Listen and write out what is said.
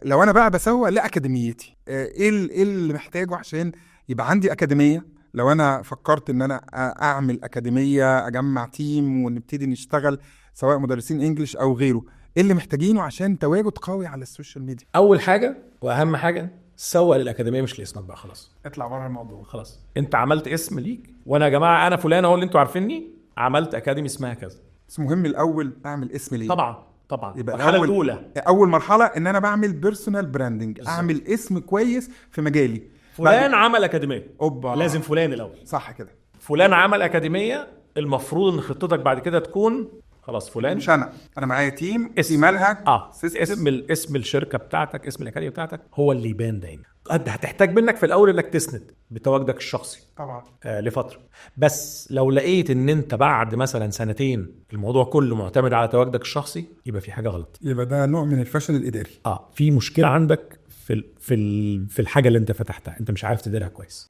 لو انا بقى بسوق لاكاديميتي، ايه اللي محتاجه عشان يبقى عندي اكاديميه؟ لو انا فكرت ان انا اعمل اكاديميه، اجمع تيم ونبتدي نشتغل سواء مدرسين انجليش او غيره، ايه اللي محتاجينه عشان تواجد قوي على السوشيال ميديا؟ اول حاجه واهم حاجه سوق للاكاديميه مش لاسمك بقى. خلاص اطلع بره الموضوع. خلاص انت عملت اسم ليك، وانا يا جماعه انا فلان اهو اللي انتوا عارفيني، عملت اكاديمي اسمها كذا. بس مهم الاول اعمل اسم ليه. طبعا يبقى المرحله الاولى اول مرحله ان انا بعمل بيرسونال براندنج، اعمل اسم كويس في مجالي. فلان عمل اكاديميه، أوبا. لازم فلان الاول. صح كده. فلان عمل اكاديميه، المفروض ان خطتك بعد كده تكون خلاص فلان. مش انا معايا تيم اسم مالها اسم الشركه بتاعتك، اسم الاكاديميه بتاعتك هو اللي يبان دايما. هتحتاج منك في الاول انك تسند بتواجدك الشخصي طبعا لفتره. بس لو لقيت ان انت بعد مثلا سنتين الموضوع كله معتمد على تواجدك الشخصي، يبقى في حاجه غلط، يبقى ده نوع من الفشل الاداري. في مشكله عندك في الحاجه اللي انت فتحتها، انت مش عارف تديرها كويس.